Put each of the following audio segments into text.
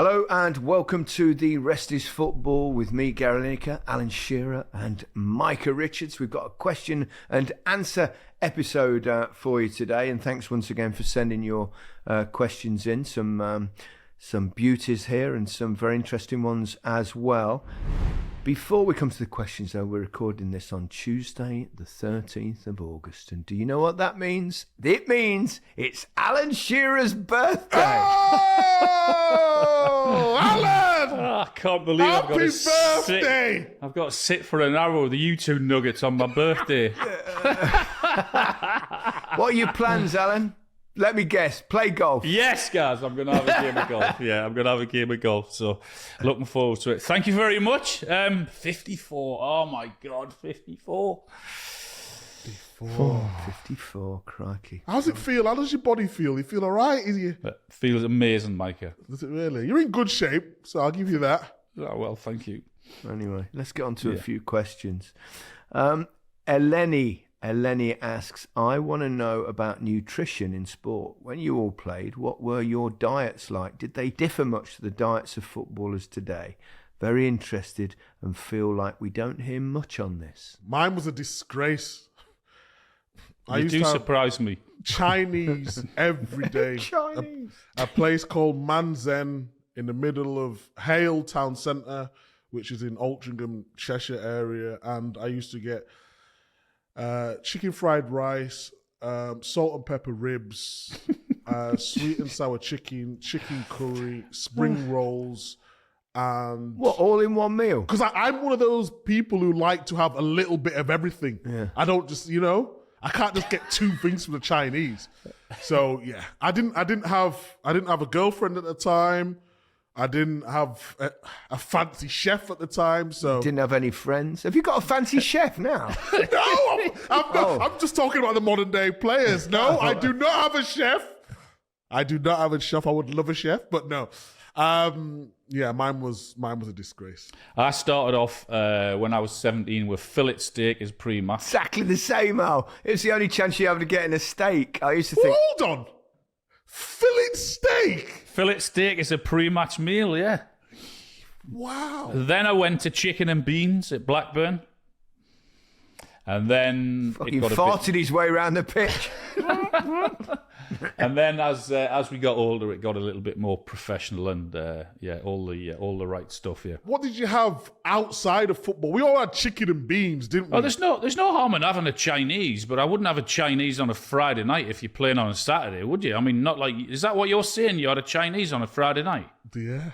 Hello and welcome to the Rest is Football with me, Gary Lineker, Alan Shearer and Micah Richards. We've got a question and answer episode for you today, and thanks once again for sending your questions in. Some beauties here and some very interesting ones as well. Before we come to the questions though, we're recording this on Tuesday the 13th of August, and do you know what that means? It means it's Alan Shearer's birthday! Oh, Alan! Oh, I can't believe Happy birthday! I've got to sit for an hour with the YouTube nuggets on my birthday. What are your plans, Alan? Let me guess, play golf. Yes, guys, I'm going to have a game of golf. Yeah, I'm going to have a game of golf, so looking forward to it. Thank you very much. 54, oh my God, 54. 54, crikey. How's it feel? How does your body feel? You feel all right? It feels amazing, Micah. Does it really? You're in good shape, so I'll give you that. Oh, well, thank you. Anyway, let's get on to a few questions. Eleni asks, I want to know about nutrition in sport. When you all played, what were your diets like? Did they differ much to the diets of footballers today? Very interested and feel like we don't hear much on this. Mine was a disgrace. You do surprise me. Chinese every day. Chinese. A place called Manzen in the middle of Hale Town Centre, which is in Altrincham, Cheshire area. And I used to get chicken fried rice, salt and pepper ribs, sweet and sour chicken curry, spring rolls, and... What, all in one meal? Because I'm one of those people who like to have a little bit of everything. Yeah. I don't just, I can't just get two things from the Chinese. So yeah, I didn't have a girlfriend at the time. I didn't have a fancy chef at the time, so... Didn't have any friends? Have you got a fancy chef now? No, I'm just talking about the modern day players. No, I do not have a chef. I would love a chef, but no. Mine was a disgrace. I started off when I was 17 with fillet steak as pre-match. Exactly the same, Al. It's the only chance you have to get in a steak. I used to think... Hold on. Fillet steak? Fillet steak is a pre-match meal, yeah. Wow. Then I went to chicken and beans at Blackburn. And then... He farted his way around the pitch. And then as we got older, it got a little bit more professional and, all the right stuff, yeah. What did you have outside of football? We all had chicken and beans, didn't we? Oh, there's no harm in having a Chinese, but I wouldn't have a Chinese on a Friday night if you're playing on a Saturday, would you? I mean, not like... Is that what you're saying? You had a Chinese on a Friday night? Yeah.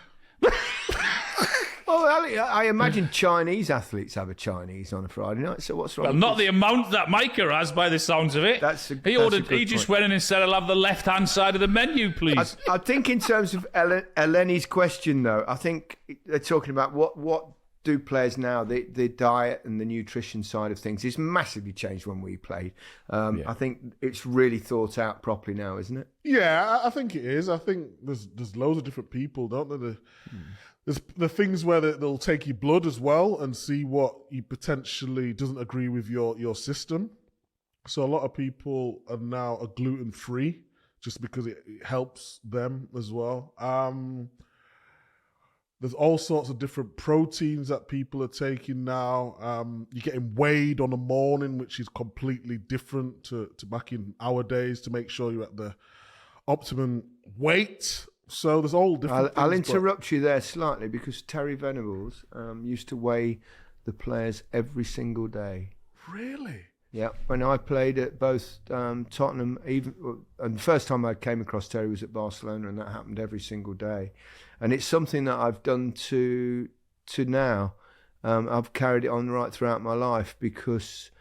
Well, I imagine Chinese athletes have a Chinese on a Friday night, so what's wrong? Well, not the amount that Micah has by the sounds of it. He just went in and said, I'll have the left-hand side of the menu, please. I think in terms of Eleni's question, though, I think they're talking about what do players now, the diet and the nutrition side of things is massively changed when we played. I think it's really thought out properly now, isn't it? Yeah, I think it is. I think there's loads of different people, don't there? There's the things where they'll take your blood as well and see what you potentially doesn't agree with your system. So a lot of people are now gluten-free just because it helps them as well. There's all sorts of different proteins that people are taking now. You're getting weighed on a morning, which is completely different to back in our days to make sure you're at the optimum weight. So there's all different I'll interrupt you there slightly because Terry Venables used to weigh the players every single day. Really? Yeah. When I played at both Tottenham, and the first time I came across Terry was at Barcelona, and that happened every single day. And it's something that I've done to now. I've carried it on right throughout my life because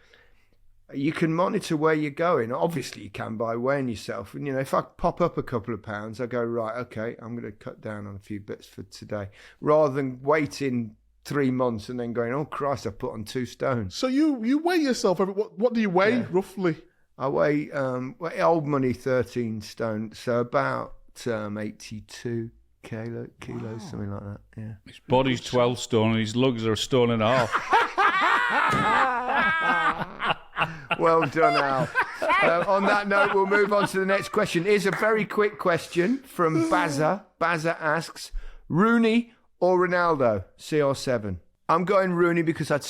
you can monitor where you're going. Obviously, you can by weighing yourself. And, if I pop up a couple of pounds, I go, right, okay, I'm going to cut down on a few bits for today. Rather than waiting 3 months and then going, oh, Christ, I put on 2 stone. So you weigh yourself. What do you weigh, roughly? I weigh, old money, 13 stone. So about 82 kilos, something like that, yeah. His body's 12 stone and his lugs are a stone and a half. Well done, Al. On that note, we'll move on to the next question. Here's a very quick question from Bazza. Bazza asks, Rooney or Ronaldo, CR7. I'm going Rooney because I'd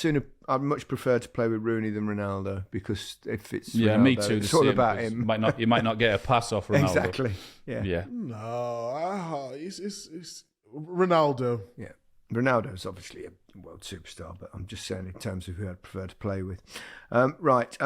much prefer to play with Rooney than Ronaldo, because if it's Ronaldo, me too. it's all about him. You might not get a pass off Ronaldo. Exactly. Yeah. No, it's Ronaldo. Yeah. Ronaldo's obviously a world superstar, but I'm just saying in terms of who I'd prefer to play with. Right.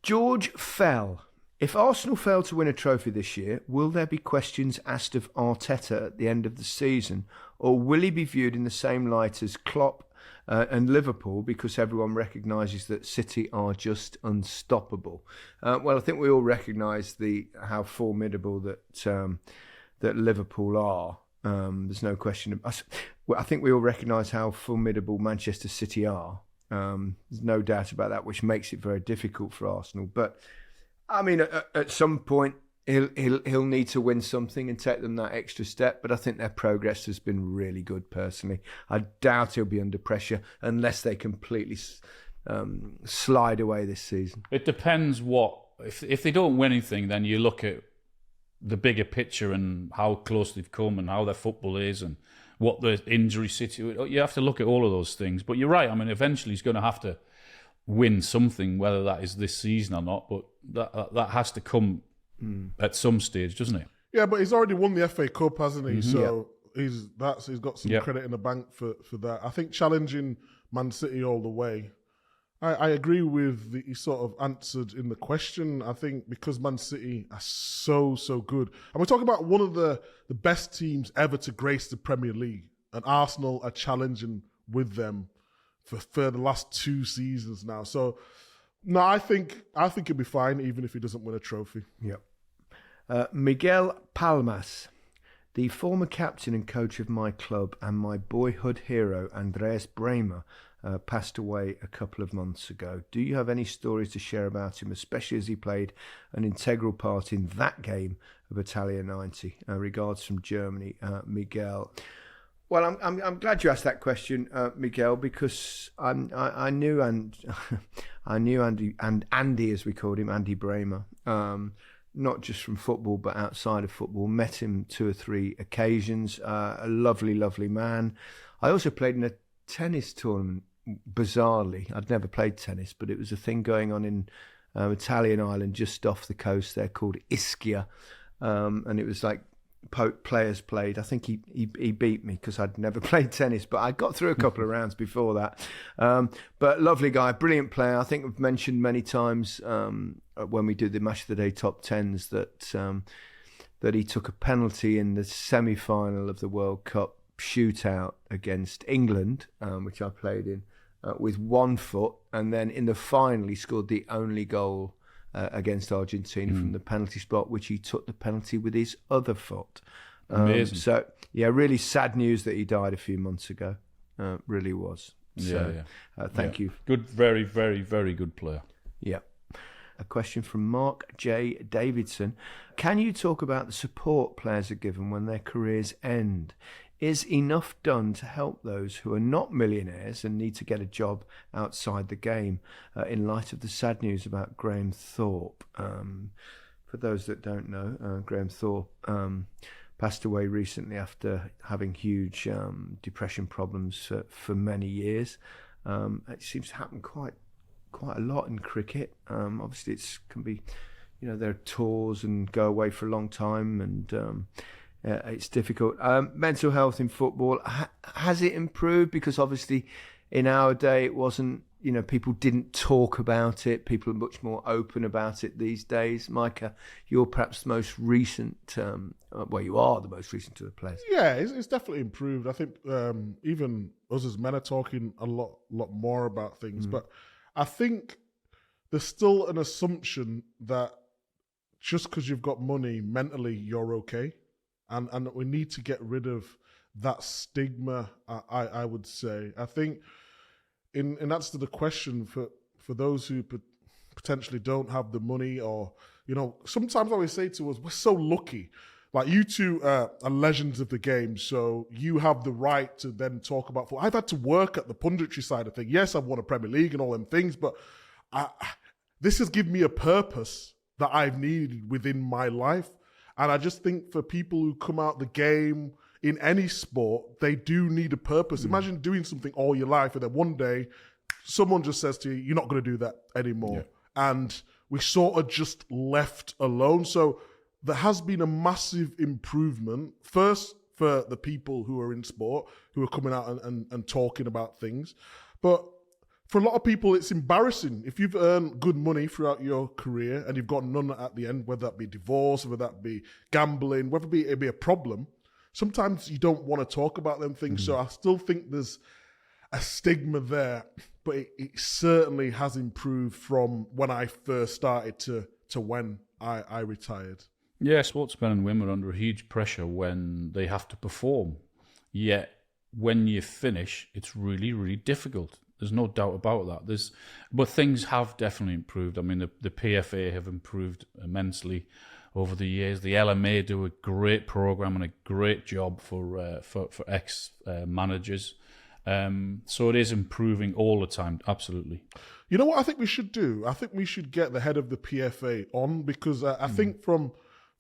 George Fell. If Arsenal fail to win a trophy this year, will there be questions asked of Arteta at the end of the season, or will he be viewed in the same light as Klopp and Liverpool, because everyone recognises that City are just unstoppable? Well, I think we all recognise how formidable that Liverpool are. There's no question. I think we all recognise how formidable Manchester City are. There's no doubt about that, which makes it very difficult for Arsenal. But I mean, at some point, he'll need to win something and take them that extra step. But I think their progress has been really good, personally. I doubt he'll be under pressure unless they completely slide away this season. It depends if they don't win anything, then you look at the bigger picture and how close they've come and how their football is and what the injury situation. You have to look at all of those things. But you're right. I mean, eventually he's going to have to win something, whether that is this season or not. But that has to come at some stage, doesn't it? Yeah, but he's already won the FA Cup, hasn't he? So he's got some credit in the bank for that. I think challenging Man City all the way. I agree with he sort of answered in the question. I think because Man City are so good, and we're talking about one of the best teams ever to grace the Premier League, and Arsenal are challenging with them for the last 2 seasons now. So, no, I think he'll be fine even if he doesn't win a trophy. Yep. Miguel Palmas, the former captain and coach of my club and my boyhood hero, Andreas Brehmer, passed away a couple of months ago. Do you have any stories to share about him, especially as he played an integral part in that game of Italia 90? Regards from Germany, Miguel. Well, I'm glad you asked that question, Miguel, because I knew Andy, as we called him, Andy Brehmer, not just from football but outside of football. Met him 2 or 3 occasions. A lovely, lovely man. I also played in a tennis tournament. Bizarrely, I'd never played tennis, but it was a thing going on in Italian island just off the coast there called Ischia, and it was like players played. I think he beat me because I'd never played tennis, but I got through a couple of rounds before that. But lovely guy, brilliant player. I think I've mentioned many times when we do the Match of the Day top 10s that he took a penalty in the semi-final of the World Cup shootout against England, which I played in, with 1 foot, and then in the final he scored the only goal against Argentina from the penalty spot, which he took the penalty with his other foot. Amazing. So yeah, really sad news that he died a few months ago. Really was. So, thank you. Good, very, very, very good player. Yeah. A question from Mark J. Davidson. Can you talk about the support players are given when their careers end? Is enough done to help those who are not millionaires and need to get a job outside the game, in light of the sad news about Graham Thorpe? For those that don't know, Graham Thorpe passed away recently after having huge depression problems for many years. It seems to happen quite a lot in cricket. Obviously, it can be, there are tours and go away for a long time, and it's difficult. Mental health in football, has it improved? Because obviously in our day it wasn't, people didn't talk about it. People are much more open about it these days. Micah, you're perhaps the most recent, you are the most recent to the players. Yeah, it's definitely improved. I think even us as men are talking a lot more about things. But I think there's still an assumption that just because you've got money, mentally you're okay. And we need to get rid of that stigma, I would say. I think in answer to the question, for those who potentially don't have the money, or, sometimes I always say to us, we're so lucky. Like, you two are legends of the game, so you have the right to then talk about football. I've had to work at the punditry side of things. Yes, I've won a Premier League and all them things, but this has given me a purpose that I've needed within my life. And I just think for people who come out the game in any sport, they do need a purpose. Imagine doing something all your life and then one day someone just says to you, you're not going to do that anymore. Yeah. And we sort of just left alone. So there has been a massive improvement. First, for the people who are in sport, who are coming out and talking about things. But for a lot of people, it's embarrassing. If you've earned good money throughout your career and you've got none at the end, whether that be divorce, whether that be gambling, whether it be a problem, sometimes you don't want to talk about them things. So I still think there's a stigma there, but it certainly has improved from when I first started to when I retired. Yeah, sportsmen and women are under huge pressure when they have to perform. Yet when you finish, it's really, really difficult. There's no doubt about that. But things have definitely improved. I mean, the PFA have improved immensely over the years. The LMA do a great program and a great job for ex-managers. So it is improving all the time, absolutely. You know what I think we should do? I think we should get the head of the PFA on, because I think from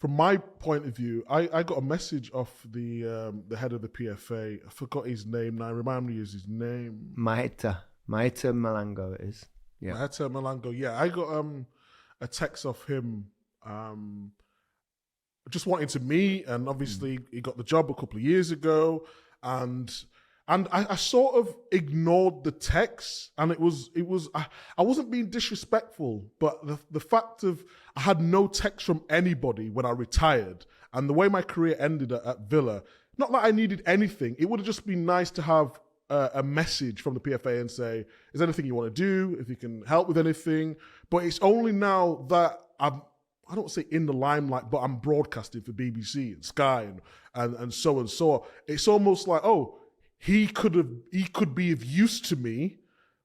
my point of view, I got a message off the head of the PFA. I forgot his name now. Remind me of his name. Micah Malango it is. Yeah. Micah Malango. Yeah, I got a text off him just wanting to meet, and obviously he got the job a couple of years ago, and I sort of ignored the text, and it was I wasn't being disrespectful, but the fact of I had no text from anybody when I retired, and the way my career ended at Villa, not that I needed anything. It would have just been nice to have a message from the PFA and say, is there anything you want to do? If you can help with anything. But it's only now that I don't say in the limelight, but I'm broadcasting for BBC and Sky and so and so. It's almost like, oh, he could be of use to me.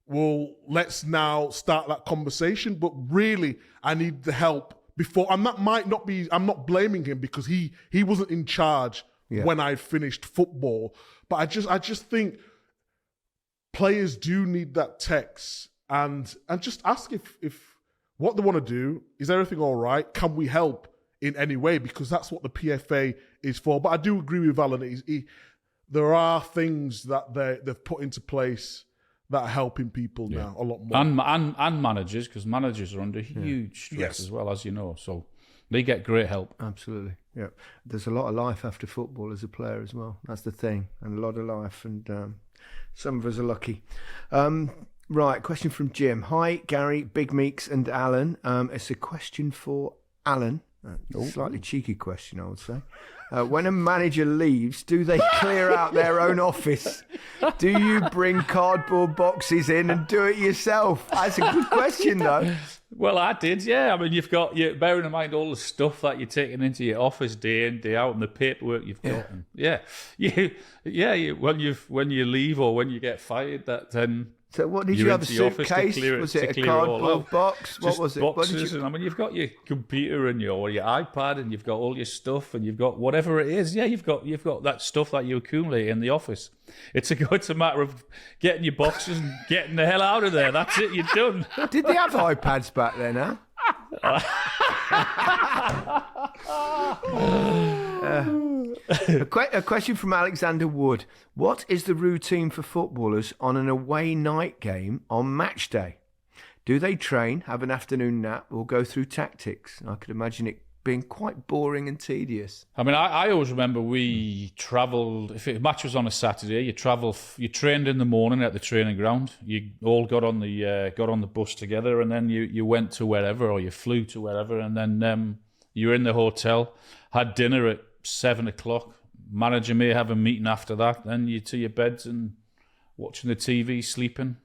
Well, let's now start that conversation. But really, I need the help before. I'm not blaming him, because he wasn't in charge when I finished football. But I just think players do need that text and just ask if what they want to do, is everything all right? Can we help in any way? Because that's what the PFA is for. But I do agree with Alan. There are things that they've put into place that are helping people now a lot more. And managers, because managers are under huge stress as well, as you know. So they get great help. Absolutely. Yeah. There's a lot of life after football as a player as well. That's the thing. And a lot of life. And some of us are lucky. Right. Question from Jim. Hi, Gary, Big Meeks and Alan. It's a question for Alan. Slightly cheeky question, I would say. When a manager leaves, do they clear out their own office? Do you bring cardboard boxes in and do it yourself? That's a good question, though. Well, I did, yeah. I mean, you're bearing in mind all the stuff that you're taking into your office day in, day out, and the paperwork you've got. When you leave or when you get fired, that then. So what did you have, a suitcase? Was it a cardboard box? What was it? Boxes, and I mean, you've got your computer and your iPad, and you've got all your stuff, and you've got whatever it is. Yeah, you've got that stuff that you accumulate in the office. It's a matter of getting your boxes and getting the hell out of there. That's it. You're done. Did they have iPads back then? A question from Alexander Wood. What is the routine for footballers on an away night game on match day? Do they train, have an afternoon nap, or go through tactics? I could imagine it being quite boring and tedious. I mean, I always remember we travelled. If a match was on a Saturday, you trained in the morning at the training ground. You all got on the bus together, and then you went to wherever, or you flew to wherever, and then you were in the hotel, had dinner at 7:00. Manager may have a meeting after that. Then you to your beds and watching the TV, sleeping.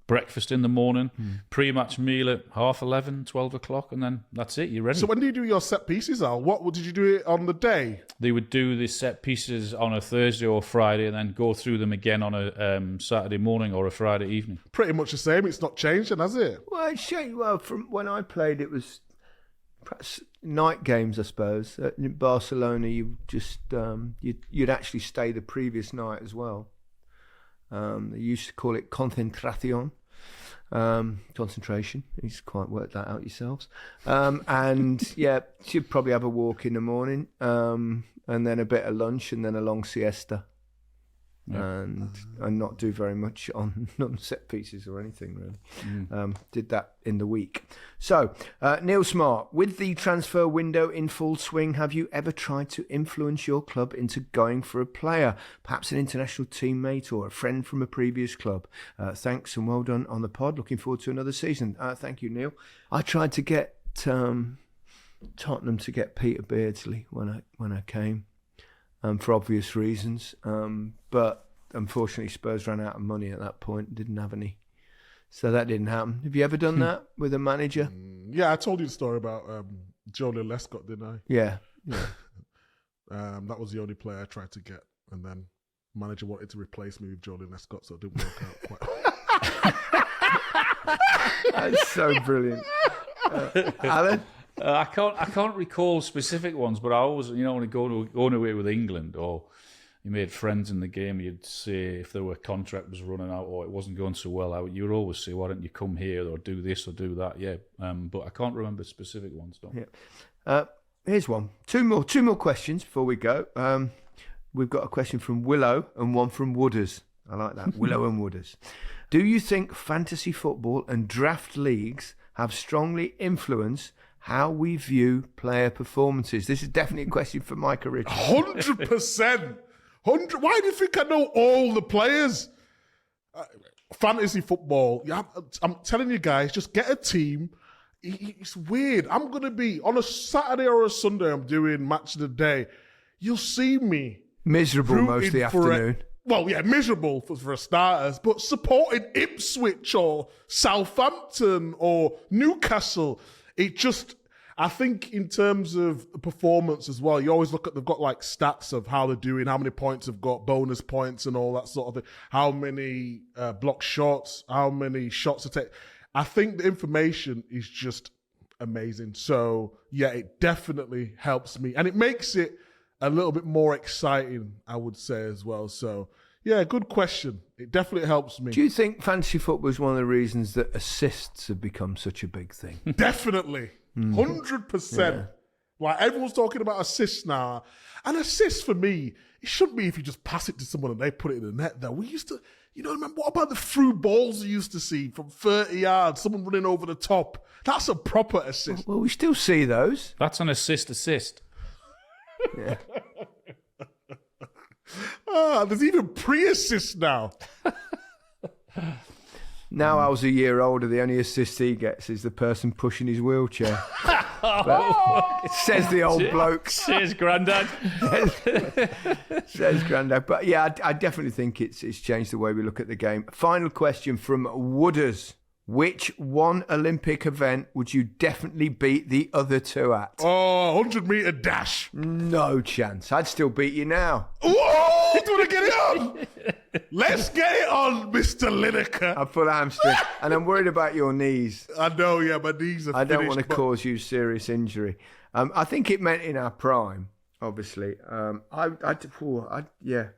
Breakfast in the morning, pre-match meal at 11:30, 12:00, and then that's it. You're ready. So when do you do your set pieces, Al? What did you do it on the day? They would do the set pieces on a Thursday or Friday, and then go through them again on a Saturday morning or a Friday evening. Pretty much the same. It's not changed, then, has it? Well, it's changed. Well, from when I played, it was perhaps night games, I suppose. In Barcelona, you just you'd actually stay the previous night as well. They used to call it concentración. Concentration. He's quite worked that out yourselves. And yeah, she'd probably have a walk in the morning, and then a bit of lunch, and then a long siesta. And not do very much on set pieces or anything really. Did that in the week. So Neil Smart, with the transfer window in full swing, have you ever tried to influence your club into going for a player, perhaps an international teammate or a friend from a previous club? Thanks and well done on the pod. Looking forward to another season. Thank you, Neil. I tried to get Tottenham to get Peter Beardsley when I came. For obvious reasons, but unfortunately Spurs ran out of money at that point, didn't have any, so that didn't happen. Have you ever done that with a manager? Yeah, I told you the story about Jolie Lescott, didn't I? Yeah. That was the only player I tried to get, and then manager wanted to replace me with Jolie Lescott, so it didn't work out quite. That's so brilliant. Alan? I can't recall specific ones, but I always, when you going away with England, or you made friends in the game, you'd say if their contract was running out or it wasn't going so well, you would always say, "Why don't you come here or do this or do that?" Yeah, but I can't remember specific ones. Yeah. Here's one. Two more questions before we go. We've got a question from Willow and one from Wooders. I like that. Willow and Wooders. Do you think fantasy football and draft leagues have strongly influenced how we view player performances? This is definitely a question for Micah Richards. 100%. Why do you think I know all the players? Fantasy football. Yeah, I'm telling you guys, just get a team. It's weird. I'm going to be, on a Saturday or a Sunday, I'm doing match of the day. You'll see me. Miserable most of the afternoon. Miserable for starters, but supporting Ipswich or Southampton or Newcastle. I think in terms of performance as well, you always look at, they've got like stats of how they're doing, how many points they've got, bonus points and all that sort of thing, how many block shots, how many shots they take. I think the information is just amazing. So yeah, it definitely helps me. And it makes it a little bit more exciting, I would say as well. So yeah, good question. It definitely helps me. Do you think fantasy football is one of the reasons that assists have become such a big thing? Definitely. 100%. Yeah. Like, everyone's talking about assists now. And assists for me, it shouldn't be if you just pass it to someone and they put it in the net, though. We used to, remember, what about the through balls you used to see from 30 yards, someone running over the top? That's a proper assist. Well, we still see those. That's an assist. Yeah. There's even pre-assist now. Now I was a year older, the only assist he gets is the person pushing his wheelchair. Says the old bloke. Says Grandad. Says Grandad. But yeah, I definitely think it's changed the way we look at the game. Final question from Wooders. Which one Olympic event would you definitely beat the other two at? 100-metre dash. No chance. I'd still beat you now. Whoa! Do you want to get it on? Let's get it on, Mr. Lineker. I pull a hamstring, and I'm worried about your knees. I know, yeah, my knees are I don't finished, want to cause you serious injury. I think it meant in our prime, obviously. Yeah.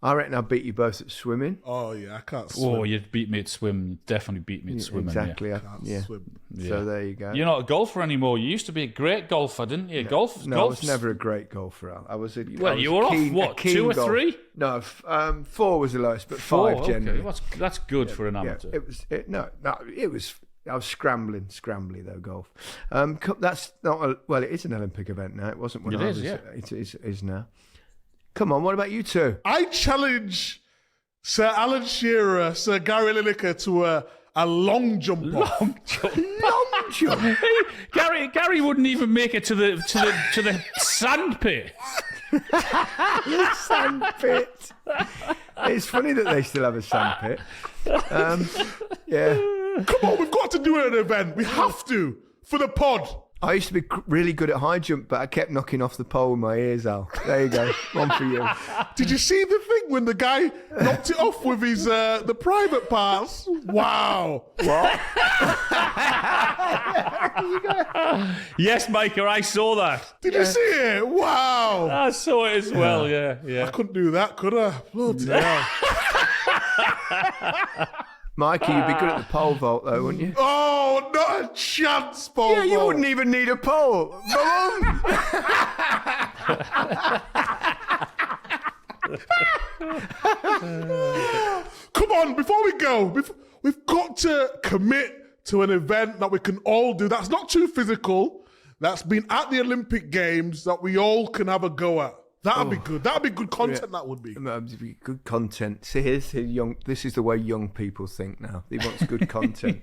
I reckon I'll beat you both at swimming. Oh, yeah, I can't swim. Oh, you'd beat me at swim. You'd definitely beat me at swimming. Exactly. Yeah. Swim. So there you go. You're not a golfer anymore. You used to be a great golfer, didn't you? Golf. I was never a great golfer, Al. You were off, what, 2 or 3? No, 4 was the lowest, but 5 generally. Okay. That's good for an amateur. I was scrambly though, golf. That's not it is an Olympic event now. It wasn't when I was. It is now. Come on, what about you two? I challenge Sir Alan Shearer, Sir Gary Lineker to a long jump. Long jump. Gary wouldn't even make it to the sand pit. The sand pit. It's funny that they still have a sand pit. Yeah. Come on, we've got to do an event. We have to for the pod. I used to be really good at high jump, but I kept knocking off the pole with my ears, Al. There you go. One for you. Did you see the thing when the guy knocked it off with his the private parts? Wow. What? Yes, Micah, I saw that. Did you see it? Wow. I saw it as well, yeah. I couldn't do that, could I? Bloody hell. Mikey, you'd be good at the pole vault, though, wouldn't you? Oh, not a chance, Paul. Yeah, you wouldn't even need a pole. Come on. Come on, before we go, we've got to commit to an event that we can all do. That's not too physical. That's been at the Olympic Games that we all can have a go at. That'd be good. That'd be good content. That would be. Good content. See, this is the way young people think now. They want good content.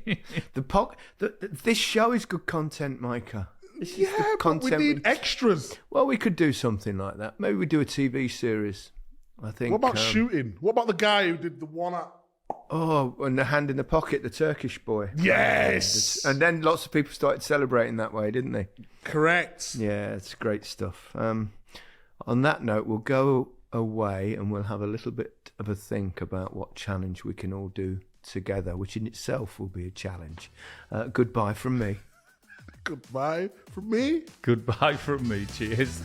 This show is good content, Micah. This is the content. But we need extras. Well, we could do something like that. Maybe we do a TV series. I think. What about shooting? What about the guy who did the one at? Oh, and the hand in the pocket, the Turkish boy. Yes. And then lots of people started celebrating that way, didn't they? Correct. Yeah, it's great stuff. On that note, we'll go away and we'll have a little bit of a think about what challenge we can all do together, which in itself will be a challenge. Goodbye from me. Goodbye from me. Goodbye from me. Cheers.